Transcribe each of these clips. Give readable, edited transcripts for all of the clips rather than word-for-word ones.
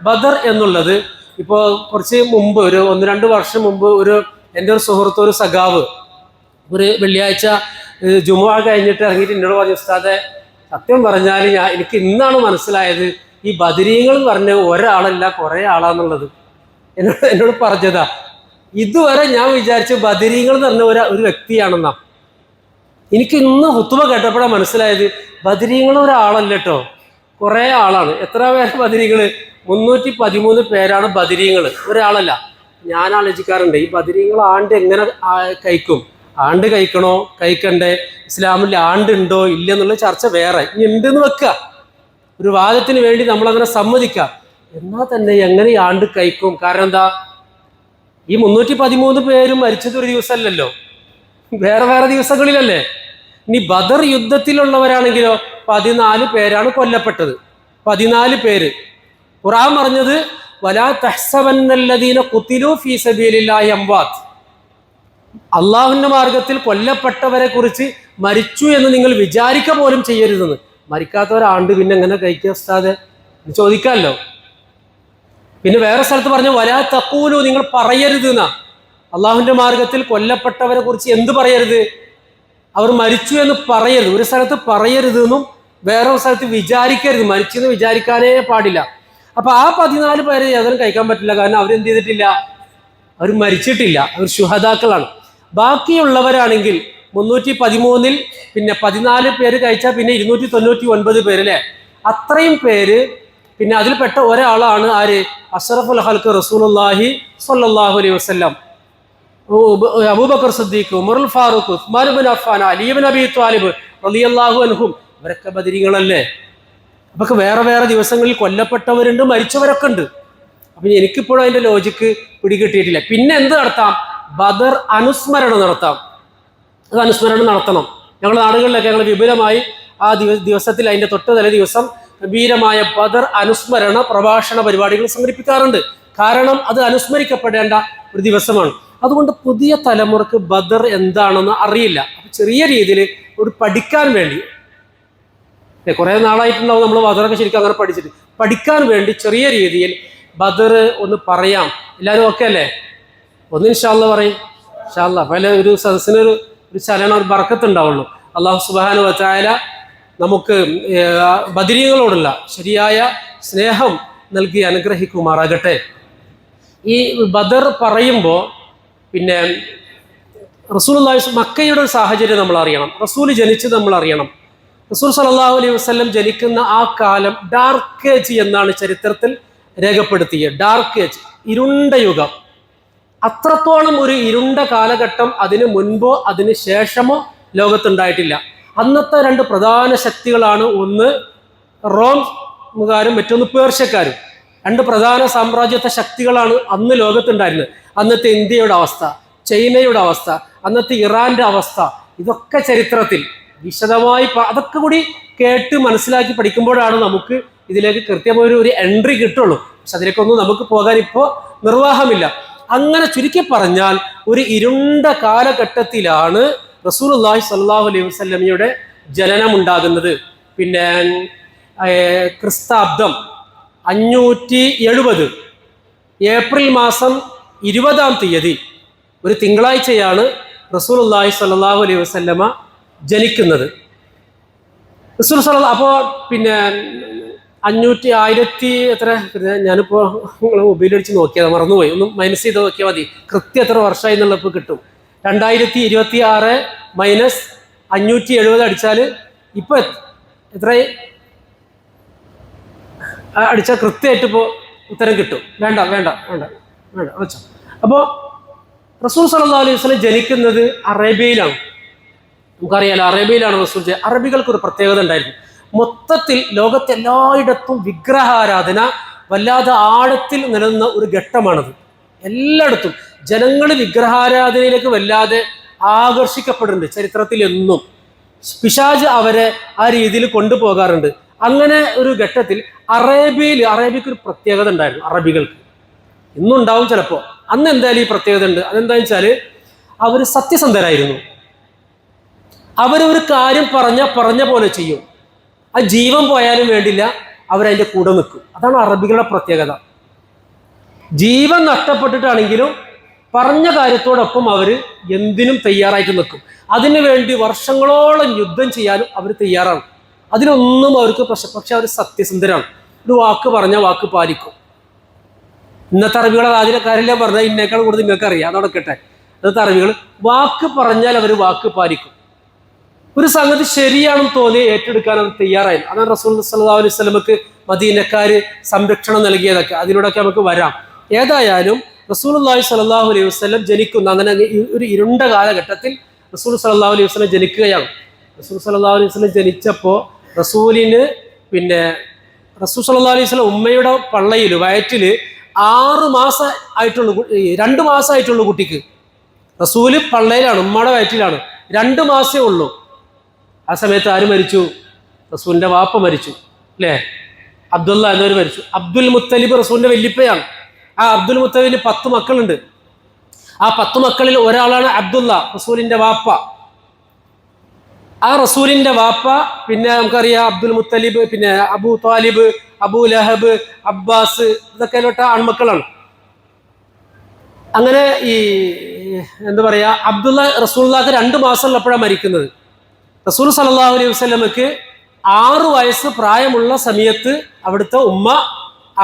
ബദർ എന്നുള്ളത് ഇപ്പോൾ കുറച്ച് മുമ്പ് ഒരു 1-2 വർഷം മുമ്പ് എൻ്റെ ഒരു സുഹൃത്ത്, ഒരു സഖാവ്, ഒരു വെള്ളിയാഴ്ച ജുമുഅ കഴിഞ്ഞിട്ട് ഇറങ്ങിയിട്ട് എന്നോട് പറഞ്ഞു, ഉസ്താദെ സത്യം പറഞ്ഞാൽ എനിക്ക് ഇന്നാണ് മനസ്സിലായത് ഈ ബദരീങ്ങൾ പറഞ്ഞ ഒരാളല്ല കുറേ ആളാന്നുള്ളത്. എന്നോട് പറഞ്ഞതാ. ഇതുവരെ ഞാൻ വിചാരിച്ചു ബദരീങ്ങൾ എന്ന് പറഞ്ഞ ഒരു വ്യക്തിയാണെന്നാ. എനിക്ക് ഇന്ന് ഹുത്തുബ കേട്ടപ്പോഴാണ് മനസ്സിലായത് ബദരീങ്ങൾ ഒരാളല്ല കേട്ടോ, കുറേ ആളാണ്. എത്ര പേര് ബദരീങ്ങൾ? 313 പേരാണ് ബദരീങ്ങൾ, ഒരാളല്ല. ഞാൻ ആലോചിക്കാറുണ്ട്, ഈ ബദരീങ്ങൾ ആണ്ട് എങ്ങനെ കഴിക്കും? ആണ്ട് കഴിക്കണോ കഴിക്കണ്ടേ? ഇസ്ലാമിൽ ആണ്ട് ഉണ്ടോ ഇല്ലെന്നുള്ള ചർച്ച വേറെ. ഇനി ഉണ്ടെന്ന് വെക്കുക, ഒരു വാദത്തിന് വേണ്ടി നമ്മളങ്ങനെ സമ്മതിക്കാം. എന്നാൽ തന്നെ എങ്ങനെ ഈ ആണ്ട് കഴിക്കും? കാരണം എന്താ, ഈ 313 പേരും മരിച്ചത് ഒരു ദിവസമല്ലല്ലോ, വേറെ വേറെ ദിവസങ്ങളിലല്ലേ. ഇനി ബദർ യുദ്ധത്തിലുള്ളവരാണെങ്കിലോ 14 പേരാണ് കൊല്ലപ്പെട്ടത്. 14 പേര്. ഖുർആൻ പറഞ്ഞത് വലാ തഹ്സബന്നല്ലദീന ഖുതിലൂ ഫീ സബീലില്ലാഹി അംവാത്ത്. അള്ളാഹുവിന്റെ മാർഗത്തിൽ കൊല്ലപ്പെട്ടവരെ കുറിച്ച് മരിച്ചു എന്ന് നിങ്ങൾ വിചാരിക്ക പോലും ചെയ്യരുതെന്ന്. മരിക്കാത്തവരാണ്ട് പിന്നെ എങ്ങനെ കഴിക്കുക ഉസ്താദെ? ചോദിക്കാമല്ലോ. പിന്നെ വേറെ സ്ഥലത്ത് പറഞ്ഞു വലാ തഖൂലു, നിങ്ങൾ പറയരുത് എന്നാ. അള്ളാഹുവിന്റെ മാർഗത്തിൽ കൊല്ലപ്പെട്ടവരെ കുറിച്ച് എന്ത് പറയരുത്? അവർ മരിച്ചു എന്ന് പറയരുത്. ഒരു സ്ഥലത്ത് പറയരുത് എന്നും വേറെ സ്ഥലത്ത് വിചാരിക്കരുത്, മരിച്ചെന്ന് വിചാരിക്കാനേ പാടില്ല. അപ്പൊ ആ 14 പേരെ യാതൊന്നും കഴിക്കാൻ പറ്റില്ല, കാരണം അവരെന്ത് ചെയ്തിട്ടില്ല, അവർ മരിച്ചിട്ടില്ല, അവർ ശുഹദാക്കളാണ്. ബാക്കിയുള്ളവരാണെങ്കിൽ 313 പിന്നെ 14 പേര് കഴിച്ചാൽ പിന്നെ 299 പേര് അല്ലേ, അത്രയും പേര്. പിന്നെ അതിൽപ്പെട്ട ഒരാളാണ് ആര്? അഷ്റഫുൽ ഖൽഖ് റസൂലുള്ളാഹി സ്വല്ലല്ലാഹു അലൈഹി വസല്ലം, അബൂബക്കർ സിദ്ദീഖ്, ഉമറുൽ ഫാറൂഖ്, ഉസ്മാൻ ഇബ്നു അഫ്ഫാൻ, അലി ഇബ്നു അബീ ത്വാലിബ് റളിയല്ലാഹു അൻഹും. ഇവരൊക്കെ ബദരീങ്ങളല്ലേ. അപ്പൊ വേറെ വേറെ ദിവസങ്ങളിൽ കൊല്ലപ്പെട്ടവരുണ്ട്, മരിച്ചവരൊക്കെ ഉണ്ട്. അപ്പൊ എനിക്കിപ്പോഴും അതിന്റെ ലോജിക്ക് പിടികിട്ടിയിട്ടില്ല. പിന്നെ എന്ത് നടത്താം? ബദർ അനുസ്മരണം നടത്താം. അത് അനുസ്മരണം നടത്തണം. ഞങ്ങളുടെ നാടുകളിലൊക്കെ ഞങ്ങൾ വിപുലമായി ആ ദിവസത്തിൽ അതിന്റെ തൊട്ട് തലേ ദിവസം ഗംഭീരമായ ബദർ അനുസ്മരണ പ്രഭാഷണ പരിപാടികൾ സംഘടിപ്പിക്കാറുണ്ട്. കാരണം അത് അനുസ്മരിക്കപ്പെടേണ്ട ഒരു ദിവസമാണ്. അതുകൊണ്ട് പുതിയ തലമുറക്ക് ബദർ എന്താണെന്ന് അറിയില്ല. അപ്പൊ ചെറിയ രീതിയിൽ ഒരു പഠിക്കാൻ വേണ്ടി, കുറെ നാളായിട്ടുണ്ടാവും നമ്മൾ ബദറൊക്കെ ശരിക്കും അങ്ങനെ പഠിക്കാൻ വേണ്ടി ചെറിയ രീതിയിൽ ബദർ ഒന്ന് പറയാം. എല്ലാവരും ഓക്കെ അല്ലേ? ഒന്ന് ഇൻഷാ അല്ലാഹ് പറയും. ഇൻഷാ അല്ലാഹ്. പല ഒരു സദസ്സിനൊരു ചലനം, ഒരു ബർക്കത്ത് ഉണ്ടാവുള്ളൂ. അല്ലാഹു സുബ്ഹാനഹു വ തആല നമുക്ക് ബദരീങ്ങളോടുള്ള ശരിയായ സ്നേഹം നൽകി അനുഗ്രഹിക്കുമാറാകട്ടെ. ഈ ബദർ പറയുമ്പോൾ പിന്നെ റസൂലുള്ളാഹി മക്കയുടെ ഒരു സാഹചര്യം നമ്മൾ അറിയണം. റസൂൽ ജനിച്ചത് നമ്മൾ അറിയണം. റസൂൽ സല്ലല്ലാഹു അലൈഹി വസല്ലം ജനിക്കുന്ന ആ കാലം ഡാർക്ക് ഏജ് എന്നാണ് ചരിത്രത്തിൽ രേഖപ്പെടുത്തിയത്. ഡാർക്ക് ഏജ്, ഇരുണ്ട യുഗം. അത്രത്തോളം ഒരു ഇരുണ്ട കാലഘട്ടം അതിന് മുൻപോ അതിന് ശേഷമോ ലോകത്തുണ്ടായിട്ടില്ല. അന്നത്തെ 2 പ്രധാന ശക്തികളാണ്, ഒന്ന് റോംകാരും മറ്റൊന്ന് പേർഷ്യക്കാരും. 2 പ്രധാന സാമ്രാജ്യത്വ ശക്തികളാണ് അന്ന് ലോകത്തുണ്ടായിരുന്നത്. അന്നത്തെ ഇന്ത്യയുടെ അവസ്ഥ, ചൈനയുടെ അവസ്ഥ, അന്നത്തെ ഇറാന്റെ അവസ്ഥ, ഇതൊക്കെ ചരിത്രത്തിൽ വിശദമായി അതൊക്കെ കൂടി കേട്ട് മനസ്സിലാക്കി പഠിക്കുമ്പോഴാണ് നമുക്ക് ഇതിലേക്ക് കൃത്യമായ ഒരു എൻട്രി കിട്ടുള്ളൂ. പക്ഷെ അതിലേക്കൊന്നും നമുക്ക് പോകാൻ ഇപ്പോൾ നിർവാഹമില്ല. അങ്ങനെ ചുരുക്കി പറഞ്ഞാൽ ഒരു ഇരുണ്ട കാലഘട്ടത്തിലാണ് റസൂലുള്ളാഹി സ്വല്ലല്ലാഹു അലൈഹി വസല്ലമയുടെ ജനനം ഉണ്ടാകുന്നത്. പിന്നെ ക്രിസ്താബ്ദം 570 ഏപ്രിൽ മാസം 20-ാം തീയതി ഒരു തിങ്കളാഴ്ചയാണ് റസൂലുള്ളാഹി സ്വല്ലല്ലാഹു അലൈഹി വസല്ലമ ജനിക്കുന്നത്. റസൂൽ സല്ലല്ലാഹു, അപ്പോൾ പിന്നെ 1000 എത്ര, ഞാനിപ്പോൾ നിങ്ങൾ മൊബൈലടിച്ച് നോക്കിയാൽ മറന്നുപോയി, ഒന്ന് മൈനസ് ചെയ്ത് നോക്കിയാൽ മതി, കൃത്യം എത്ര വർഷമായി എന്നുള്ളപ്പോൾ കിട്ടും. 2026 മൈനസ് 570 അടിച്ചാൽ ഇപ്പൊ എത്രയായി അടിച്ചാൽ കൃത്യമായിട്ട് ഇപ്പോൾ ഉത്തരം കിട്ടും. വേണ്ട വേണ്ട വേണ്ട വേണ്ട വെച്ചോ. അപ്പോൾ റസൂൽ സല്ലല്ലാഹു അലൈഹി വസല്ലം ജനിക്കുന്നത് അറേബ്യയിലാണ്. നമുക്കറിയാലോ, അറേബ്യയിലാണ് റസൂൽ. അറബികൾക്കൊരു പ്രത്യേകത ഉണ്ടായിരുന്നു. മൊത്തത്തിൽ ലോകത്തെല്ലായിടത്തും വിഗ്രഹാരാധന വല്ലാതെ ആഴത്തിൽ നിലനിന്ന ഒരു ഘട്ടമാണത്. എല്ലായിടത്തും ജനങ്ങൾ വിഗ്രഹാരാധനയിലേക്ക് വല്ലാതെ ആകർഷിക്കപ്പെടുന്നുണ്ട്. ചരിത്രത്തിൽ എന്നും പിശാച് അവരെ ആ രീതിയിൽ കൊണ്ടുപോകാറുണ്ട്. അങ്ങനെ ഒരു ഘട്ടത്തിൽ അറേബ്യക്ക് ഒരു പ്രത്യേകത ഉണ്ടായിരുന്നു. അറബികൾക്ക് ഇന്നുണ്ടാവും ചിലപ്പോൾ, അന്ന് എന്തായാലും ഈ പ്രത്യേകത ഉണ്ട്. അതെന്താണെന്ന് വെച്ചാൽ അവർ സത്യസന്ധരായിരുന്നു. അവരൊരു കാര്യം പറഞ്ഞ പോലെ ചെയ്യും. ആ ജീവൻ പോയാലും വേണ്ടില്ല, അവരതിൻ്റെ കൂടെ നിൽക്കും. അതാണ് അറബികളുടെ പ്രത്യേകത. ജീവൻ നഷ്ടപ്പെട്ടിട്ടാണെങ്കിലും പറഞ്ഞ കാര്യത്തോടൊപ്പം അവർ എന്തിനും തയ്യാറായിട്ട് നിൽക്കും. അതിനു വേണ്ടി വർഷങ്ങളോളം യുദ്ധം ചെയ്യാനും അവർ തയ്യാറാണ്. അതിനൊന്നും അവർക്ക് പക്ഷെ അവർ സത്യസന്ധരാണ്. ഒരു വാക്ക് പറഞ്ഞ വാക്ക് പാലിക്കും. ഇന്നത്തെ അറബികളെ കാര്യമെല്ലാം പറഞ്ഞാൽ ഇന്നേക്കാൾ കൂടുതൽ നിങ്ങൾക്ക് അറിയാം, അത് നടക്കട്ടെ. ഇന്നത്തെ അറബികൾ വാക്ക് പറഞ്ഞാൽ അവർ വാക്ക് പാലിക്കും. ഒരു സംഗതി ശരിയാണെന്ന് തോന്നി ഏറ്റെടുക്കാൻ അവർ തയ്യാറായി. അതാണ് റസൂൽ സല്ലല്ലാഹു അലൈഹി വസല്ലമക്ക് മദീനക്കാര് സംരക്ഷണം നൽകിയതൊക്കെ. അതിലൂടെയൊക്കെ നമുക്ക് വരാം. ഏതായാലും റസൂലുള്ളാഹി സ്വല്ലല്ലാഹു അലൈഹി വസല്ലം ജനിക്കുന്ന അങ്ങനെ ഒരു ഇരുണ്ട കാലഘട്ടത്തിൽ റസൂൽ സല്ലല്ലാഹു അലൈഹി വസല്ലം ജനിക്കുകയാണ്. റസൂൽ സല്ലല്ലാഹു അലൈഹി വസല്ലം ജനിച്ചപ്പോൾ റസൂലിന് റസൂൽ സല്ലല്ലാഹു അലൈഹി വസല്ലം ഉമ്മയുടെ പള്ളയിൽ വയറ്റിൽ 6 മാസം ആയിട്ടുള്ളൂ, 2 മാസം ആയിട്ടുള്ളൂ കുട്ടിക്ക്. റസൂല് പള്ളയിലാണ്, ഉമ്മയുടെ വയറ്റിലാണ്, 2 മാസമേ ഉള്ളൂ. ആ സമയത്ത് ആര് മരിച്ചു? റസൂലിന്റെ വാപ്പ മരിച്ചു, അല്ലേ? അബ്ദുള്ള എന്നവർ മരിച്ചു. അബ്ദുൽ മുത്തലിബ് റസൂലിന്റെ വല്യപ്പയാണ്. ആ അബ്ദുൽ മുത്തലിബിന് 10 മക്കളുണ്ട്. ആ 10 മക്കളിൽ ഒരാളാണ് അബ്ദുള്ള, റസൂലിന്റെ വാപ്പ. ആ റസൂലിന്റെ വാപ്പ പിന്നെ നമുക്കറിയാം അബ്ദുൽ മുത്തലിബ്, പിന്നെ അബൂ താലിബ്, അബൂ ലഹബ്, അബ്ബാസ്, ഇതൊക്കെ ആൺമക്കളാണ്. അങ്ങനെ ഈ എന്താ പറയാ, അബ്ദുള്ള റസൂലുള്ളാഹിക്ക് 2 മാസം ഉള്ളപ്പോഴാണ് മരിക്കുന്നത്. റസൂൽ സല്ലല്ലാഹു അലൈഹി വസല്ലമക്ക് 6 വയസ്സ് പ്രായമുള്ള സമയത്ത് അവിടുത്തെ ഉമ്മ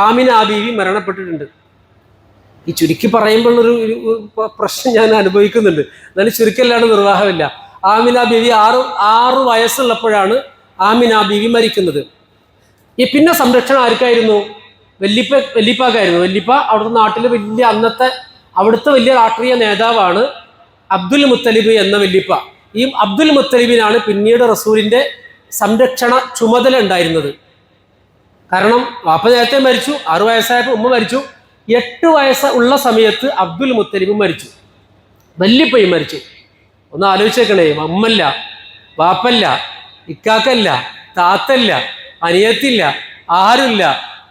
ആമിന ബീവി മരണപ്പെട്ടിട്ടുണ്ട്. ഈ ചുരുക്കി പറയുമ്പോൾ ഒരു പ്രശ്നം ഞാൻ അനുഭവിക്കുന്നുണ്ട്. എന്നാലും ചുരുക്കല്ലാണ്ട് നിർവാഹമില്ല. ആമിന ബീവി 6 വയസ്സുള്ളപ്പോഴാണ് ബീവി മരിക്കുന്നത്. ഈ പിന്നെ സംരക്ഷണം ആർക്കായിരുന്നു? വല്ലിപ്പാക്കായിരുന്നു. വല്ലിപ്പ അവിടുത്തെ നാട്ടിൽ അവിടുത്തെ വലിയ രാഷ്ട്രീയ നേതാവാണ് അബ്ദുൽ മുത്തലിബ് എന്ന വല്ലിപ്പ. ഈ അബ്ദുൽ മുത്തലിബിനാണ് പിന്നീട് റസൂലിന്റെ സംരക്ഷണ ചുമതല ഉണ്ടായിരുന്നത്. കാരണം വാപ്പ നേരത്തെ മരിച്ചു, 6 വയസ്സായപ്പോൾ ഉമ്മ മരിച്ചു. 8 വയസ്സ് ഉള്ള സമയത്ത് അബ്ദുൽ മുത്തലിബ് മരിച്ചു, വല്ലിപ്പയും മരിച്ചു. ഒന്ന് ആലോചിച്ചേക്കണേ, അമ്മല്ല, വാപ്പല്ല, ഇക്കാക്കല്ല, താത്തല്ല, അനിയത്തില്ല, ആരുമില്ല,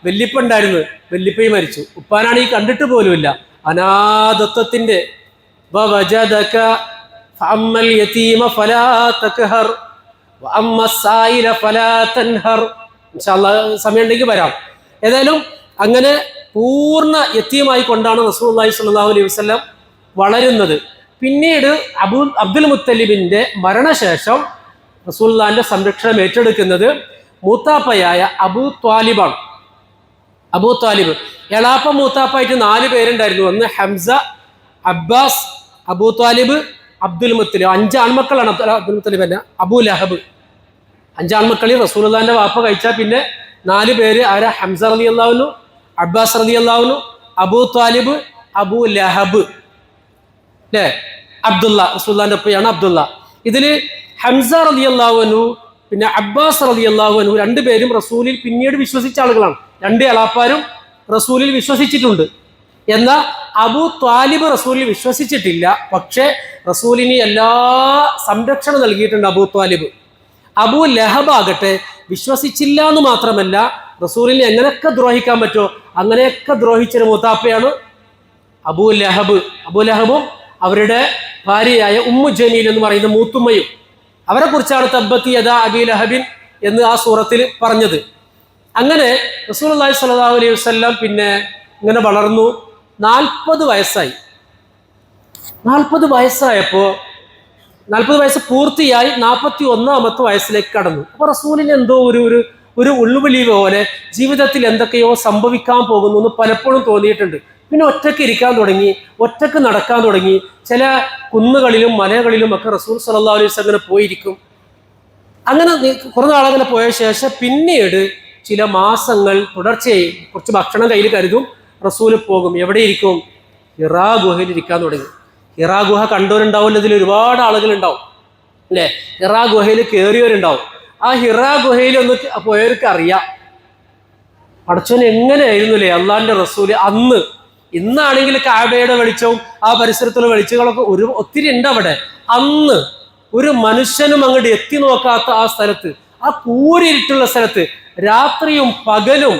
വല്ലിപ്പ ഉണ്ടായിരുന്നു, വല്ലിപ്പയും മരിച്ചു. ഉപ്പാനാണ് ഈ കണ്ടിട്ട് പോലുമില്ല. അനാഥത്വത്തിന്റെ സമയം ഉണ്ടെങ്കിൽ വരാം. ഏതായാലും അങ്ങനെ പൂർണ്ണ യതീമായി കൊണ്ടാണ് റസൂലുള്ളാഹി സ്വല്ലല്ലാഹു അലൈഹി വസല്ലം വളരുന്നത്. പിന്നീട് അബ്ദുൽ മുത്തലിബിന്റെ മരണശേഷം റസൂലുള്ളാഹിന്റെ സംരക്ഷണം ഏറ്റെടുക്കുന്നത് മൂത്താപ്പയായ അബൂ ത്വാലിബാണ്. അബൂ ത്വാലിബ് എളാപ്പ മൂത്താപ്പായിട്ട് 4 പേരുണ്ടായിരുന്നു. ഒന്ന് ഹംസ, അബ്ബാസ്, അബൂ ത്വാലിബ്, അബ്ദുൽ മുത്തലിബ്. 5 ആൺമക്കളാണ്. അബ്ദുൽ മുത്തലിബ് അല്ല, അബൂ ലഹബ്. 5 ആൺമക്കളിൽ റസൂലുള്ളാഹിന്റെ വാപ്പ കഴിച്ചാൽ പിന്നെ 4 പേര് ആരാ? ഹംസ റളിയല്ലാഹു അൻഹു, അബ്ബാസ് റളിയല്ലാഹു അൻഹു, അബൂ ത്വാലിബ്, അബൂ ലഹബ്, അല്ലേ? അബ്ദുള്ള, റസൂലുള്ളാഹിന്റെ ഒപ്പയാണ് അബ്ദുള്ള. ഇതില് ഹംസ റളിയല്ലാഹു അൻഹു പിന്നെ അബ്ബാസ് റളിയല്ലാഹു അൻഹു 2 പേരും റസൂലിൽ പിന്നീട് വിശ്വസിച്ച ആളുകളാണ്. 2 എളാപ്പാരും റസൂലിൽ വിശ്വസിച്ചിട്ടുണ്ട്. എന്നാൽ അബൂ ത്വാലിബ് റസൂലിൽ വിശ്വസിച്ചിട്ടില്ല. പക്ഷേ റസൂലിന് എല്ലാ സംരക്ഷണം നൽകിയിട്ടുണ്ട് അബൂ ത്വാലിബ്. അബൂ ലഹബ് ആകട്ടെ വിശ്വസിച്ചില്ല എന്ന് മാത്രമല്ല, റസൂലിനെ എങ്ങനെയൊക്കെ ദ്രോഹിക്കാൻ പറ്റുമോ അങ്ങനെയൊക്കെ ദ്രോഹിച്ചൊരു മൂത്താപ്പയാണ് അബൂ ലഹബ്. അബൂ ലഹബും അവരുടെ ഭാര്യയായ ഉമ്മു ജമീൽ എന്ന് പറയുന്ന മൂത്തുമ്മയും. അവരെ കുറിച്ചാണ് തബ്ബത്തി യദാ അബീ ലഹബിൻ എന്ന് ആ സൂറത്തിൽ പറഞ്ഞത്. അങ്ങനെ റസൂലുള്ളാഹി സ്വല്ലല്ലാഹു അലൈഹി വസല്ലം പിന്നെ ഇങ്ങനെ വളർന്നു. 40 വയസ്സായി. 40 വയസ്സായപ്പോൾ 40 വയസ്സ് പൂർത്തിയായി 41ാമത്തെ വയസ്സിലേക്ക് കടന്നു. അപ്പൊ റസൂലിന് എന്തോ ഒരു ഉൾവിളി പോലെ ജീവിതത്തിൽ എന്തൊക്കെയോ സംഭവിക്കാൻ പോകുന്നു എന്ന് പലപ്പോഴും തോന്നിയിട്ടുണ്ട്. പിന്നെ ഒറ്റയ്ക്ക് ഇരിക്കാൻ തുടങ്ങി, ഒറ്റയ്ക്ക് നടക്കാൻ തുടങ്ങി. ചില കുന്നുകളിലും മലകളിലും ഒക്കെ റസൂൽ സല്ലല്ലാഹു അലൈഹി വസല്ലം പോയിരിക്കും. അങ്ങനെ കുറേ നാളങ്ങനെ പോയ ശേഷം പിന്നീട് ചില മാസങ്ങൾ തുടർച്ചയായി കുറച്ച് ഭക്ഷണം കയ്യിൽ കരുതും, റസൂൽ പോകും. എവിടെ ഇരിക്കും? ഹിറാ ഗുഹയിൽ ഇരിക്കാൻ തുടങ്ങി. ഹിറാ ഗുഹ കണ്ടവരുണ്ടാവില്ല, ഇതിൽ ഒരുപാട് ആളുകൾ ഉണ്ടാവും, അല്ലേ? ഹിറാ ഗുഹയിൽ കയറിയവരുണ്ടാവും. ആ ഹിറാ ഗുഹയിൽ ഒന്ന് പോയവർക്ക് അറിയാം പടച്ചോൻ എങ്ങനെയായിരുന്നു അല്ലേ അള്ളാഹിന്റെ റസൂല് അന്ന്. ഇന്നാണെങ്കിൽ കാബയുടെ വെളിച്ചവും ആ പരിസരത്തുള്ള വെളിച്ചങ്ങളൊക്കെ ഒത്തിരി ഉണ്ട് അവിടെ. അന്ന് ഒരു മനുഷ്യനും അങ്ങോട്ട് എത്തി നോക്കാത്ത ആ സ്ഥലത്ത്, ആ കൂരിരുട്ടുള്ള സ്ഥലത്ത് രാത്രിയും പകലും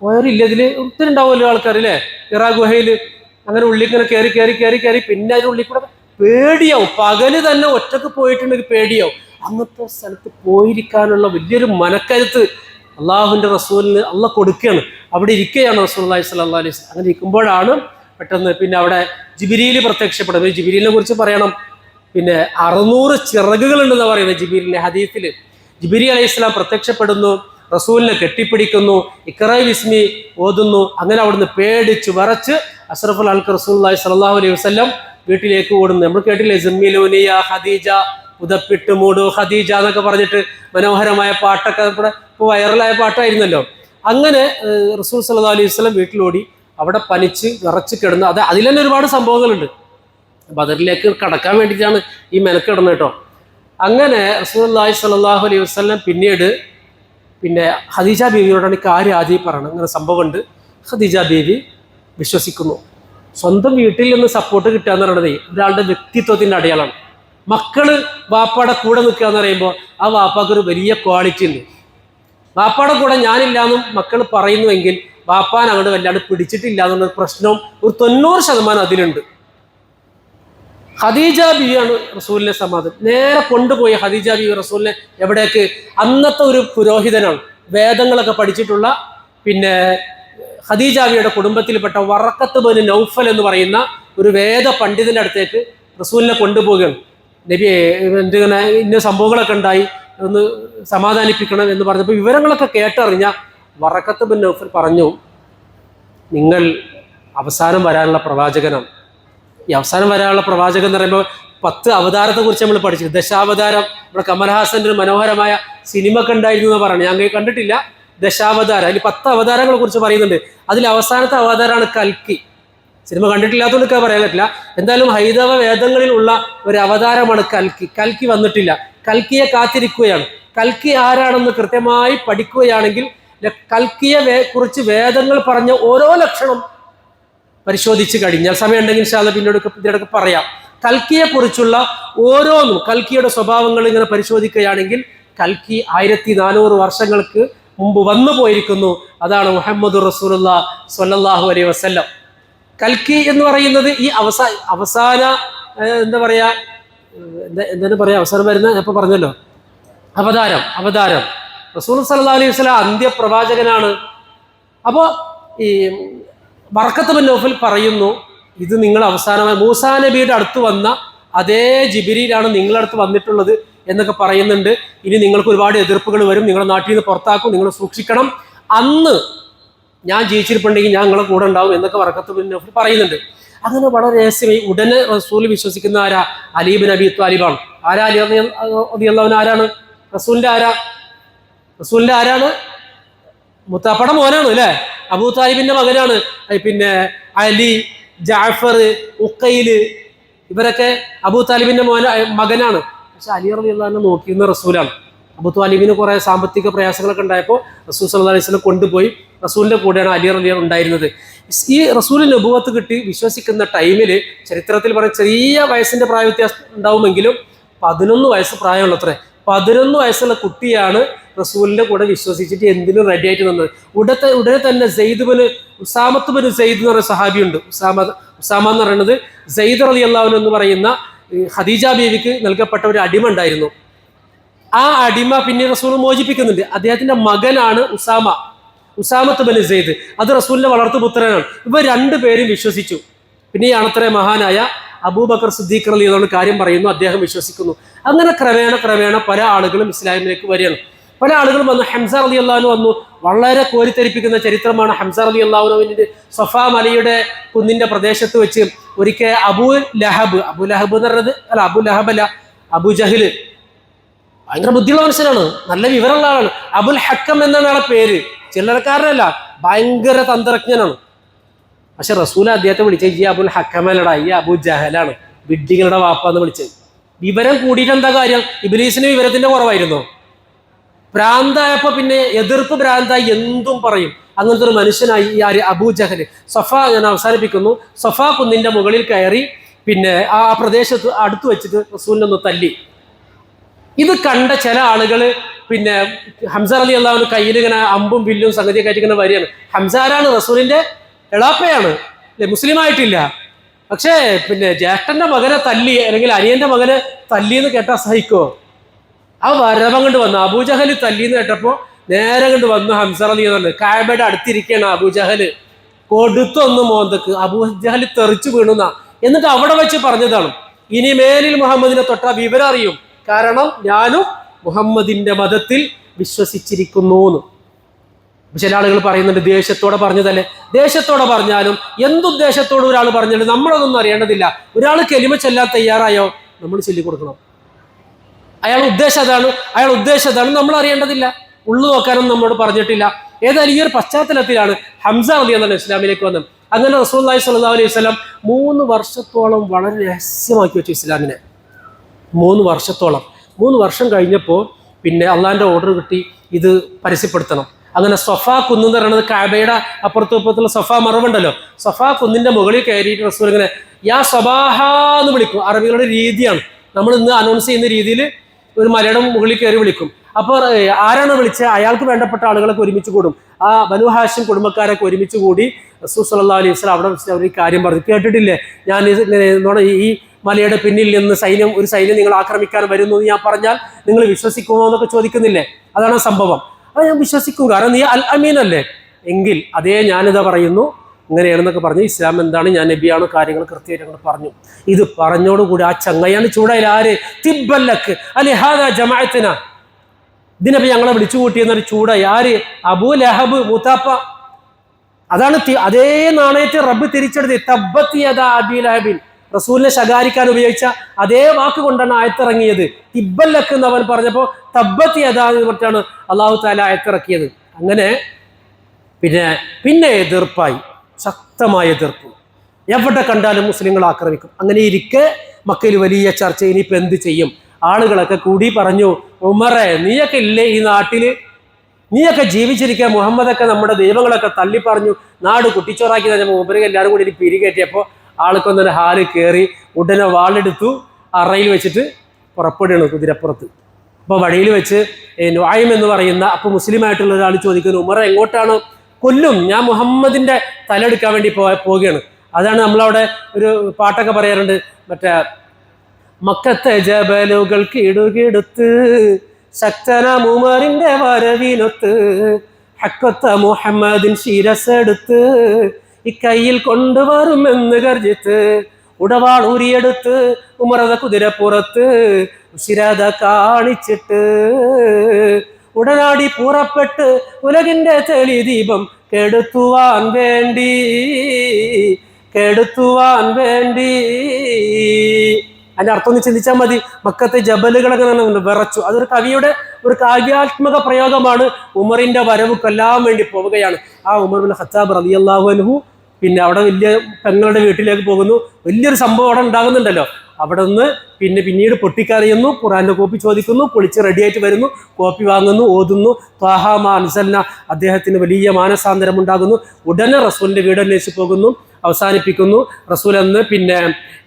പോയവരില്ല. ഇതില് ഒത്തിരി ഉണ്ടാവുമല്ലോ ആൾക്കാർ, അല്ലേ? ഹിറാ ഗുഹയിൽ അങ്ങനെ ഉള്ളിൽ കയറി പിന്നെ അതിന്റെ ഉള്ളിൽ കൂടെ പേടിയാവും. പകല് തന്നെ ഒറ്റക്ക് പോയിട്ടുണ്ടെങ്കിൽ പേടിയാവും. അന്നത്തെ സ്ഥലത്ത് പോയിരിക്കാനുള്ള വലിയൊരു മനക്കരുത്ത് അള്ളാഹുവിൻ്റെ റസൂലിന് അള്ളാഹ് കൊടുക്കുകയാണ്. അവിടെ ഇരിക്കുകയാണ് റസൂലുള്ളാഹി സ്വല്ലല്ലാഹു അലൈഹി വസല്ലം. അങ്ങനെ ഇരിക്കുമ്പോഴാണ് പെട്ടെന്ന് പിന്നെ അവിടെ ജിബ്രീൽ പ്രത്യക്ഷപ്പെടുന്നത്. ജിബ്രീലിനെ കുറിച്ച് പറയണം, പിന്നെ 600 ചിറകുകളുണ്ടെന്ന് പറയുന്നത് ജിബ്രീലിന്റെ ഹദീസിൽ. ജിബ്രീൽ അലൈഹിസ്സലാം പ്രത്യക്ഷപ്പെടുന്നു, റസൂലിനെ കെട്ടിപ്പിടിക്കുന്നു, ഇഖ്റാ ബിസ്മി ഓതുന്നു. അങ്ങനെ അവിടുന്ന് പേടിച്ച് വിറച്ച് അഷ്റഫുൽ ഖൽഖ് റസൂലുള്ളാഹി സ്വല്ലല്ലാഹു അലൈഹി വസല്ലം വീട്ടിലേക്ക് ഓടുന്നു. നമ്മൾ കേട്ടില്ലേ, സമ്മിലൂനിയ ഖദീജ, ഉദപ്പിട്ട് മൂടു ഖദീജ എന്നൊക്കെ പറഞ്ഞിട്ട് മനോഹരമായ പാട്ടൊക്കെ ഇപ്പോൾ വൈറലായ പാട്ടായിരുന്നല്ലോ. അങ്ങനെ റസൂൽ സ്വല്ലല്ലാഹു അലൈഹി വസല്ലം വീട്ടിലോടി. അവിടെ പനിച്ച് വിറച്ച് കിടന്ന്, അതിൽ തന്നെ ഒരുപാട് സംഭവങ്ങളുണ്ട്. ബദറിലേക്ക് കടക്കാൻ വേണ്ടിയിട്ടാണ് ഈ മെനക്കിടുന്നത് കേട്ടോ. അങ്ങനെ റസൂലുള്ളാഹി സ്വല്ലല്ലാഹു അലൈഹി വസല്ലം പിന്നീട് പിന്നെ ഖദീജ ബീവിയോടാണ് ഈ കാര്യം ആദ്യം പറയണം, അങ്ങനെ സംഭവമുണ്ട്. ഖദീജ ബീവി വിശ്വസിക്കുന്നു. സ്വന്തം വീട്ടിൽ നിന്ന് സപ്പോർട്ട് കിട്ടുക എന്ന് പറയുന്നത് ഒരാളുടെ വ്യക്തിത്വത്തിൻ്റെ അടയാളമാണ്. മക്കള് വാപ്പാടെ കൂടെ നിൽക്കുക എന്ന് പറയുമ്പോൾ ആ വാപ്പാക്ക് ഒരു വലിയ ക്വാളിറ്റി ഉണ്ട്. വാപ്പാടെ കൂടെ ഞാനില്ലാന്നും മക്കൾ പറയുന്നുവെങ്കിൽ വാപ്പാൻ അങ്ങോട്ട് വല്ലാണ്ട് പിടിച്ചിട്ടില്ല എന്നുള്ള പ്രശ്നവും ഒരു 90% അതിലുണ്ട്. ഖദീജ ബീവിയാണ് റസൂലിനെ സമാധാനം നേരെ കൊണ്ടുപോയി. ഖദീജ ബീവി റസൂലിനെ എവിടേക്ക്? അന്നത്തെ ഒരു പുരോഹിതനാണ്, വേദങ്ങളൊക്കെ പഠിച്ചിട്ടുള്ള, പിന്നെ ഖദീജ ബീവിയുടെ കുടുംബത്തിൽപ്പെട്ട വറഖത്ത് ബിൻ നൗഫൽ എന്ന് പറയുന്ന ഒരു വേദ പണ്ഡിതന്റെ അടുത്തേക്ക് റസൂലിനെ കൊണ്ടുപോവുകയാണ്. നബി എന്തിങ്ങനെ ഇന്ന സംഭവങ്ങളൊക്കെ ഉണ്ടായി, ഒന്ന് സമാധാനിപ്പിക്കണം എന്ന് പറഞ്ഞപ്പോൾ വിവരങ്ങളൊക്കെ കേട്ടറിഞ്ഞ വറഖത്ത് ബിൻ നൗഫൽ പറഞ്ഞു, നിങ്ങൾ അവസാനം വരാനുള്ള പ്രവാചകനാണ്. ഈ അവസാനം വരാനുള്ള പ്രവാചകൻ എന്ന് പറയുമ്പോൾ 10 അവതാരത്തെ കുറിച്ച് നമ്മൾ പഠിച്ചു. ദശാവതാരം, നമ്മുടെ കമൽഹാസന്റെ ഒരു മനോഹരമായ സിനിമ ഒക്കെ ഉണ്ടായിരുന്നു എന്ന് പറഞ്ഞു. ഞാൻ കണ്ടിട്ടില്ല ദശാവതാരം. അതിൽ 10 അവതാരങ്ങളെ കുറിച്ച് പറയുന്നുണ്ട്. അതിൽ അവസാനത്തെ അവതാരമാണ് കൽക്കി. സിനിമ കണ്ടിട്ടില്ലാത്തതുകൊണ്ട് പറയാൻ പറ്റില്ല. എന്തായാലും ഹൈന്ദവ വേദങ്ങളിൽ ഉള്ള ഒരു അവതാരമാണ് കൽക്കി. കൽക്കി വന്നിട്ടില്ല. കൽക്കിയെ കാത്തിരിക്കുകയാണ്. കൽക്കി ആരാണെന്ന് കൃത്യമായി പഠിക്കുകയാണെങ്കിൽ കൽക്കിയെ കുറിച്ച് വേദങ്ങൾ പറഞ്ഞ ഓരോ ലക്ഷണം പരിശോധിച്ച് കഴിഞ്ഞാൽ, സമയം ഉണ്ടെങ്കിൽ ഇൻഷാ അല്ലാഹ് പിന്നീട് പറയാം. കൽക്കിയെ കുറിച്ചുള്ള ഓരോന്നും, കൽക്കിയുടെ സ്വഭാവങ്ങൾ ഇങ്ങനെ പരിശോധിക്കുകയാണെങ്കിൽ കൽക്കി 1400 വർഷങ്ങൾക്ക് മുമ്പ് വന്നു പോയിരിക്കുന്നു. അതാണ് മുഹമ്മദ് റസൂലുള്ളാഹി സ്വല്ലല്ലാഹു അലൈഹി വസല്ലം. കൽക്കി എന്ന് പറയുന്നത് ഈ അവസാന എന്താ പറയാ, എന്താണ് പറയാ, അവസാനം വരുന്ന ഇപ്പൊ പറഞ്ഞല്ലോ, അവതാരം റസൂൽ സല്ലല്ലാഹു അലൈഹി വസല്ലം അന്ത്യപ്രവാചകനാണ്. അപ്പോൾ ഈ വറഖത്ത് ബിൻ നൗഫൽ പറയുന്നു, ഇത് നിങ്ങൾ അവസാനമായി മൂസാ നബിയുടെ അടുത്ത് വന്ന അതേ ജിബ്രീലാണ് നിങ്ങളടുത്ത് വന്നിട്ടുള്ളത് എന്നൊക്കെ പറയുന്നുണ്ട്. ഇനി നിങ്ങൾക്ക് ഒരുപാട് എതിർപ്പുകൾ വരും, നിങ്ങളുടെ നാട്ടിൽ നിന്ന് പുറത്താക്കും, നിങ്ങൾ സൂക്ഷിക്കണം, അന്ന് ഞാൻ ജീവിച്ചിരിപ്പുണ്ടെങ്കിൽ ഞാൻ നിങ്ങളെ കൂടെ ഉണ്ടാവും എന്നൊക്കെ വറഖത്ത് ബിൻ നൗഫൽ പറയുന്നുണ്ട്. അങ്ങനെ വളരെ രഹസ്യമായി ഉടനെ റസൂൽ വിശ്വസിക്കുന്ന ആരാ? അലി ബിൻ അബി ത്വാലിബാണ്. ആരാ അലി റളിയല്ലാഹു അൻഹു? ആരാണ്? റസൂലിന്റെ ആരാണ്? മുത്താപ്പയുടെ മോനാണ് അല്ലേ? അബൂ താലിബിന്റെ മകനാണ്. പിന്നെ അലി, ജാഫർ, ഉഖൈല്, ഇവരൊക്കെ അബൂ താലിബിന്റെ മകനാണ്. പക്ഷെ അലി റളിയല്ലാഹു അൻഹു നോക്കിയിരുന്ന റസൂലാണ്. അബൂ താലിബിന് കുറെ സാമ്പത്തിക പ്രയാസങ്ങളൊക്കെ ഉണ്ടായപ്പോൾ റസൂൽ സല്ലല്ലാഹു അലൈഹി വസല്ലം കൊണ്ടുപോയി. റസൂലിന്റെ കൂടെയാണ് അലി റളിയല്ലാഹു ഉണ്ടായിരുന്നത്. ഈ റസൂൽ നബുവത്ത് കിട്ടി വിശ്വസിക്കുന്ന ടൈമിൽ ചരിത്രത്തിൽ പറഞ്ഞ ചെറിയ വയസ്സിന്റെ പ്രായവ്യത്യാസം ഉണ്ടാവുമെങ്കിലും 11 വയസ്സ് പ്രായമുള്ളത്രേ. 11 വയസ്സുള്ള കുട്ടിയാണ് റസൂലിന്റെ കൂടെ വിശ്വസിച്ചിട്ട് എന്തിനും റെഡി ആയിട്ട് നിന്നത്. ഉടനെ തന്നെ ഉസാമത്ത് ബിൻ സെയ്ദ് എന്ന് പറയുന്ന സഹാബിയുണ്ട്. ഉസാമ എന്ന് പറയുന്നത് സെയ്ദ് റളിയല്ലാഹു അൻഹു എന്ന് പറയുന്ന ഖദീജ ബീവിക്ക് നൽകപ്പെട്ട ഒരു അടിമ ഉണ്ടായിരുന്നു. ആ അടിമ പിന്നെ റസൂൽ മോചിപ്പിക്കുന്നുണ്ട്. അദ്ദേഹത്തിന്റെ മകനാണ് ഉസാമത്ത് ബിൻ സെയ്ദ്. അത് റസൂലിന്റെ വളർത്തുപുത്രനാണ്. ഇവർ 2 പേരും വിശ്വസിച്ചു. പിന്നെ ഈ അണത്ര മഹാനായ അബൂബക്കർ സിദ്ദീഖ് റളിയല്ലാഹു അൻഹു കാര്യം പറയുന്നു, അദ്ദേഹം വിശ്വസിക്കുന്നു. അങ്ങനെ ക്രമേണ പല ആളുകളും ഇസ്ലാമിലേക്ക് വരികയാണ്. പല ആളുകളും വന്നു. ഹംസ റളിയല്ലാഹു അൻഹു വന്നു. വളരെ കോരിത്തരിപ്പിക്കുന്ന ചരിത്രമാണ് ഹംസ റളിയല്ലാഹു അൻഹുവിന്റെ. സഫാ മലയുടെ കുന്നിന്റെ പ്രദേശത്ത് വെച്ച് ഒരിക്കൽ അബൂ ലഹബ് എന്ന് പറഞ്ഞത് അബൂ ജഹൽ ഭയങ്കര ബുദ്ധിയുള്ള മനുഷ്യനാണ്, നല്ല വിവരമുള്ള ആളാണ്. അബുൽ ഹക്കം എന്നാണ് ആളെ പേര്. ചില്ലറക്കാരനല്ല, ഭയങ്കര തന്ത്രജ്ഞനാണ്. പക്ഷെ റസൂൽ അദ്ദേഹത്തെ വിളിച്ചത് ഈ അബുൽ ഹക്കമല്ലടാ, ഈ അബൂ ജഹലാണ്, വിഡ്ഢികളുടെ വാപ്പ എന്ന് വിളിച്ചത്. വിവരം കൂടിയിട്ട് എന്താ കാര്യം? ഇബ്ലീസിന് വിവരത്തിന്റെ കുറവായിരുന്നോ? ഭ്രാന്തായപ്പോ പിന്നെ എതിർപ്പ് ഭ്രാന്തായി എന്തും പറയും. അങ്ങനത്തെ ഒരു മനുഷ്യനായി ഈ അബൂ ജഹൽ. ഞാൻ അവസാനിപ്പിക്കുന്നു. സഫാ കുന്നിന്റെ മുകളിൽ കയറി പിന്നെ ആ പ്രദേശത്ത് അടുത്ത് വെച്ചിട്ട് റസൂലിനൊന്ന് തല്ലി. ഇത് കണ്ട ചില ആളുകൾ പിന്നെ ഹംസ റളിയല്ലാഹു അൻഹു കയ്യിൽ ഇങ്ങനെ അമ്പും വില്ലും സംഗതിയൊക്കെ ആയിട്ട് ഇങ്ങനെ വരികയാണ്. ഹംസ ആരാണ്? റസൂലിന്റെ എളാപ്പയാണ്, മുസ്ലിം ആയിട്ടില്ല. പക്ഷേ പിന്നെ ജ്യേഷ്ഠന്റെ മകനെ തല്ലി അല്ലെങ്കിൽ അനിയന്റെ മകനെ തല്ലി എന്ന് കേട്ടാൽ സഹിക്കോ? ആ വരവം കൊണ്ട് വന്നു. അബൂജഹൽ തല്ലി എന്ന് കേട്ടപ്പോൾ നേരെ കണ്ട് വന്നു ഹംസ റളിയല്ലാഹു അൻഹു കഅബയുടെ അടുത്തിരിക്കുകയാണ് അബൂജഹൽ. കൊടുത്തൊന്ന് മോന്തക്ക് അബൂജഹൽ തെറിച്ചു വീണുന്ന. എന്നിട്ട് അവിടെ വെച്ച് പറഞ്ഞതാണ്, ഇനി മേലിൽ മുഹമ്മദിനെ തൊട്ട വിവരം അറിയും, കാരണം ഞാനും മുഹമ്മദിന്റെ മതത്തിൽ വിശ്വസിച്ചിരിക്കുന്നു എന്ന്. ചില ആളുകൾ പറയുന്നുണ്ട് ദേഷ്യത്തോടെ പറഞ്ഞതല്ലേ. ദേഷ്യത്തോടെ പറഞ്ഞാലും എന്തുദ്ദേശത്തോടെ ഒരാൾ പറഞ്ഞാലും നമ്മളതൊന്നും അറിയേണ്ടതില്ല. ഒരാൾ കെലിമ ചെല്ലാൻ തയ്യാറായോ നമ്മൾ ചൊല്ലിക്കൊടുക്കണം. അയാൾ ഉദ്ദേശം അതാണ് നമ്മൾ അറിയേണ്ടതില്ല. ഉള്ളു നോക്കാനും നമ്മോട് പറഞ്ഞിട്ടില്ല. ഏതായാലും ഈ ഒരു പശ്ചാത്തലത്തിലാണ് ഹംസ റളിയല്ലാഹു അൻഹു ഇസ്ലാമിലേക്ക് വന്നത്. അങ്ങനെ റസൂലുള്ളാഹി സ്വല്ലല്ലാഹു അലൈഹി വസല്ലം 3 വർഷത്തോളം വളരെ രഹസ്യമാക്കി വെച്ചു ഇസ്ലാമിനെ. 3 വർഷത്തോളം. 3 വർഷം കഴിഞ്ഞപ്പോൾ പിന്നെ അള്ളാഹിന്റെ ഓർഡർ കിട്ടി, ഇത് പരസ്യപ്പെടുത്തണം. അങ്ങനെ സഫാ കുന്ന് എന്ന് പറയുന്നത് കഅബയുടെ അപ്പുറത്തും ഇപ്പുറത്തുള്ള സഫാ മറവുണ്ടല്ലോ, സഫാ കുന്നിന്റെ മുകളിൽ കയറിയിട്ട് റസൂൽ ഇങ്ങനെ യാ സബാഹ എന്ന് വിളിക്കും. അറബികളുടെ രീതിയാണ്. നമ്മൾ ഇന്ന് അനൗൺസ് ചെയ്യുന്ന രീതിയിൽ ഒരു മലയുടെ മുകളിൽ കയറി വിളിക്കും. അപ്പോൾ ആരാണ് വിളിച്ചത് അയാൾക്ക് വേണ്ടപ്പെട്ട ആളുകളൊക്കെ ഒരുമിച്ച് കൂടും. ആ ബനു ഹാഷിം കുടുംബക്കാരൊക്കെ ഒരുമിച്ച് കൂടി റസൂൽ സ്വല്ലല്ലാഹു അലൈഹി വസല്ലം അവിടെ വെച്ച് അവർ ഈ കാര്യം പറഞ്ഞു, കേട്ടിട്ടില്ലേ ഞാൻ ഈ മലയുടെ പിന്നിൽ നിന്ന് ഒരു സൈന്യം നിങ്ങൾ ആക്രമിക്കാൻ വരുന്നു എന്ന് ഞാൻ പറഞ്ഞാൽ നിങ്ങൾ വിശ്വസിക്കുമോ എന്നൊക്കെ ചോദിക്കുന്നില്ലേ? അതാണ് സംഭവം. അത് ഞാൻ വിശ്വസിക്കും, കാരണം നീ അൽ അമീൻ അല്ലേ. എങ്കിൽ അതേ ഞാനിതാ പറയുന്നു ഇങ്ങനെയാണെന്നൊക്കെ പറഞ്ഞു. ഇസ്ലാം എന്താണ്, ഞാൻ നബിയാണ്, കാര്യങ്ങൾ കൃത്യമായിട്ട് പറഞ്ഞു. ഇത് പറഞ്ഞോടുകൂടി ആ ചങ്ങയാണ് ചൂടായി. ആര്? തിബ്ബല്ലക്ക് അലിഹാദ ജമാഅത്തിന, ഇതിനപ്പോ ഞങ്ങളെ വിളിച്ചു കൂട്ടിയെന്നൊരു ചൂടായി. ആര്? അബൂ ലഹബ് മൂത്താപ്പ. അതാണ് അതേ നാണയത്തെ റബ്ബ് തിരിച്ചെടുത്ത് തബ്ബത്ത് യദാ അബീ ലഹബിൻ, റസൂലിനെ ശകാരിക്കാൻ ഉപയോഗിച്ച അതേ വാക്ക് കൊണ്ടാണ് ആയത്തിറങ്ങിയത്. തിബ്ബല്ലക്ക് എന്ന് അവൻ പറഞ്ഞപ്പോൾ തബ്ബത്ത് യദാ എന്ന് പറഞ്ഞാണ് അള്ളാഹു തആല ആയത്തിറക്കിയത്. അങ്ങനെ പിന്നെ എതിർപ്പായി, ശക്തമായ എതിർപ്പ്. എവിടെ കണ്ടാലും മുസ്ലിങ്ങൾ ആക്രമിക്കും. അങ്ങനെ ഇരിക്കെ മക്കയിൽ വലിയ ചർച്ച, ഇനിയിപ്പോൾ എന്ത് ചെയ്യും? ആളുകളൊക്കെ കൂടി പറഞ്ഞു, ഉമറെ നീയൊക്കെ ഇല്ലേ ഈ നാട്ടില്, നീയൊക്കെ ജീവിച്ചിരിക്കുക, മുഹമ്മദൊക്കെ നമ്മുടെ ദൈവങ്ങളൊക്കെ തള്ളി പറഞ്ഞു നാട് കുട്ടിച്ചോറാക്കി തന്നെ മൂപ്പര് എല്ലാവരും കൂടി പിരികേറ്റിയപ്പോൾ ആൾക്കൊന്നൊരു ഹാല് കയറി ഉടനെ വാളെടുത്തു അറയിൽ വെച്ചിട്ട് പുറപ്പെടുകയാണ് കുതിരപ്പുറത്ത്. അപ്പോൾ വഴിയിൽ വെച്ച് നുഐം എന്ന് പറയുന്ന അപ്പോൾ മുസ്ലിമായിട്ടുള്ള ഒരാൾ ചോദിക്കുന്നു, ഉമറെ എങ്ങോട്ടാണ്? കൊല്ലും, ഞാൻ മുഹമ്മദിന്റെ തലെടുക്കാൻ വേണ്ടി പോവുകയാണ്. അതാണ് നമ്മളവിടെ ഒരു പാട്ടൊക്കെ പറയാറുണ്ട്, മറ്റേ മക്കത്തെ ജബലുകൾ കിടുകിടുത്ത് ശക്തനാം ഉമറിന്റെ വരവിനൊത്ത് ഹക്കത്ത മുഹമ്മദിൻ ശിരസെടുത്ത് ഇക്കൈയിൽ കൊണ്ടുവരുമെന്ന് ഗർജിത്ത് ഉടവാൾ ഊരിയെടുത്ത് ഉമറത കുതിരപ്പുറത്ത് ഉശിരത കാണിച്ചിട്ട് ഉടനാടി പുറപ്പെട്ട് ഉലകിന്റെ തെളി ദീപം കെടുത്തുവാൻ വേണ്ടി. അതിന്റെ അർത്ഥം ഒന്ന് ചിന്തിച്ചാൽ മതി. മക്കത്തെ ജബലുകളൊക്കെ വിറച്ചു. അതൊരു കവിയുടെ ഒരു കാവ്യാത്മക പ്രയോഗമാണ്. ഉമറിന്റെ വരവ് കൊല്ലാൻ വേണ്ടി പോവുകയാണ്. ആ ഉമർ ബിൻ ഖത്താബ് റളിയല്ലാഹു അൻഹു പിന്നെ അവിടെ വലിയ പെങ്ങളുടെ വീട്ടിലേക്ക് പോകുന്നു. വലിയൊരു സംഭവം അവിടെ ഉണ്ടാകുന്നുണ്ടല്ലോ. അവിടെ നിന്ന് പിന്നീട് പൊട്ടിക്കരയുന്നു, ഖുർആന്റെ കോപ്പി ചോദിക്കുന്നു, പൊളിച്ച് റെഡിയായിട്ട് വരുന്നു, കോപ്പി വാങ്ങുന്നു, ഓതുന്നു. ത്വാഹ മാ അൻസൽന, അദ്ദേഹത്തിന് വലിയ മാനസാന്തരം ഉണ്ടാകുന്നു. ഉടനെ റസൂലിന്റെ വീട് അന്വേഷിച്ച് പോകുന്നു, അവസാനിപ്പിക്കുന്നു. റസൂൽ എന്ന്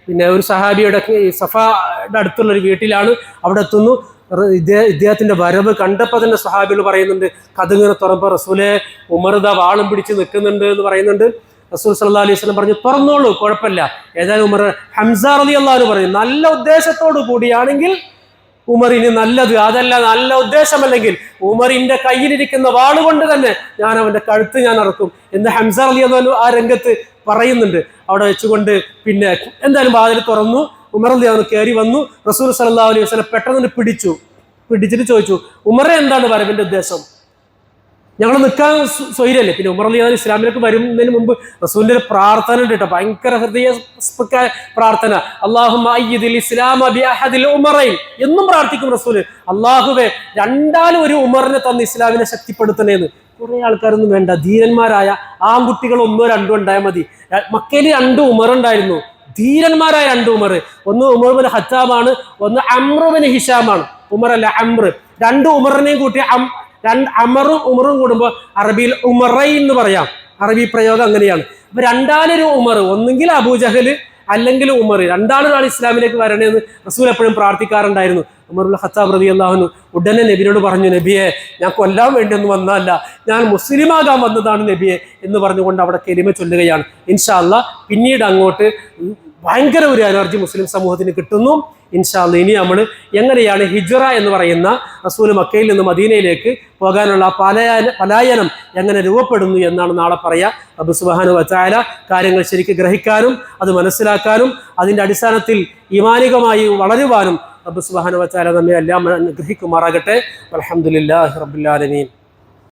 പിന്നെ ഒരു സഹാബിയുടെ സഫയുടെ അടുത്തുള്ളൊരു വീട്ടിലാണ്. അവിടെ എത്തുന്നു. ഇദ്ദേഹത്തിന്റെ വരവ് കണ്ടപ്പോൾ തന്നെ സഹാബികൾ പറയുന്നുണ്ട്, കഥങ്ങനെ തുറന്നപ്പോൾ റസൂലെ ഉമർദ വാളും പിടിച്ച് നിൽക്കുന്നുണ്ട് എന്ന് പറയുന്നുണ്ട്. റസൂൽ സല്ലല്ലാഹു അലൈഹി വസല്ലം പറഞ്ഞു, തുറന്നോളൂ, കുഴപ്പമില്ല. ഏതായാലും ഉമർ ഹംസ റളിയല്ലാഹു അൻഹു പറഞ്ഞു, നല്ല ഉദ്ദേശത്തോടു കൂടിയാണെങ്കിൽ ഉമറിന് നല്ലത്, അതല്ല നല്ല ഉദ്ദേശമല്ലെങ്കിൽ ഉമറിന്റെ കയ്യിലിരിക്കുന്ന വാളുകൊണ്ട് തന്നെ ഞാൻ അവന്റെ കഴുത്ത് ഞാൻ അറക്കും എന്ന് ഹംസ റളിയല്ലാഹു അൻഹു ആ രംഗത്ത് പറയുന്നുണ്ട്. അവിടെ വെച്ചുകൊണ്ട് പിന്നെ എന്തായാലും വാതിൽ തുറന്നു. ഉമർ റളിയല്ലാഹു അൻഹു കയറി വന്നു. റസൂൽ സല്ലല്ലാഹു അലൈഹി വസല്ലം പെട്ടെന്ന് പിടിച്ചിട്ട് ചോദിച്ചു, ഉമറെ എന്താണ് വരവിന്റെ ഉദ്ദേശം? ഞങ്ങൾ നിൽക്കാൻ സ്വൈരല്ലേ? പിന്നെ ഉമർ റളിയല്ലാഹു അൻഹു ഇസ്ലാമിലേക്ക് വരുന്നതിന് മുമ്പ് റസൂലിന്റെ ഒരു പ്രാർത്ഥന ഉണ്ട് കേട്ടോ, ഭയങ്കര ഹൃദയ പ്രാർത്ഥന. അല്ലാഹുമ്മ അയ്യിദിൽ ഇസ്ലാമ ബിഅഹദിൽ ഉമറൈൻ എന്നും പ്രാർത്ഥിക്കും റസൂല്. അല്ലാഹുവേ, രണ്ടാലും ഒരു ഉമറിനെ തന്ന് ഇസ്ലാമിനെ ശക്തിപ്പെടുത്തണേന്ന്. കുറെ ആൾക്കാരൊന്നും വേണ്ട, ധീരന്മാരായ ആൺകുട്ടികൾ 1 2 ഉണ്ടായാൽ മതി. മക്കയിൽ 2 ഉമറുണ്ടായിരുന്നു, ധീരന്മാരായ 2 ഉമർ. ഒന്ന് ഉമർ ബിൻ ഖത്താബാണ്, ഒന്ന് അംർ ബിൻ ഹിഷാമാണ്. ഉമർ അല്ല, അംർ. 2 ഉമറിനെയും കൂട്ടി അമറും ഉമറും കൂടുമ്പോൾ അറബിയിൽ ഉമറൈൻ എന്ന് പറയാം. അറബി പ്രയോഗം അങ്ങനെയാണ്. അപ്പൊ രണ്ടാലൊരു ഉമർ, ഒന്നെങ്കിൽ അബൂജഹൽ അല്ലെങ്കിൽ ഉമർ, രണ്ടാളൊരാൾ ഇസ്ലാമിലേക്ക് വരണേന്ന് റസൂൽ എപ്പോഴും പ്രാർത്ഥിക്കാറുണ്ടായിരുന്നു. ഉമർ ബിൻ ഖത്താബ് റളിയല്ലാഹു അൻഹു ഉടനെ നബിയോട് പറഞ്ഞു, നബിയെ ഞാൻ കൊല്ലാൻ വേണ്ടിയൊന്നും വന്നതല്ല, ഞാൻ മുസ്ലിമാകാൻ വന്നതാണ് നബിയെ എന്ന് പറഞ്ഞുകൊണ്ട് അവിടെ കലിമ ചൊല്ലുകയാണ്. ഇൻഷാ അല്ലാഹ് പിന്നീട് അങ്ങോട്ട് ഭയങ്കര ഒരു എനർജി മുസ്ലിം സമൂഹത്തിന് കിട്ടുന്നു. ഇൻഷാ അല്ലാഹ് ഇനി നമ്മൾ എങ്ങനെയാണ് ഹിജ്റ എന്ന് പറയുന്ന റസൂൽ മക്കയിൽ നിന്ന് മദീനയിലേക്ക് പോകാനുള്ള പലായനം എങ്ങനെ രൂപപ്പെടുന്നു എന്നാണ് നാളെ പറയുക. റബ്ബ് സുബ്ഹാനഹു വ തആല കാര്യങ്ങൾ ശരിക്കും ഗ്രഹിക്കാനും അത് മനസ്സിലാക്കാനും അതിൻ്റെ അടിസ്ഥാനത്തിൽ ഈമാനികമായി വളരുവാനും റബ്ബ് സുബ്ഹാനഹു വ തആല നമ്മെ എല്ലാം അനുഗ്രഹിക്കുമാറാകട്ടെ. അൽഹംദുലില്ലാഹി റബ്ബിൽ ആലമീൻ.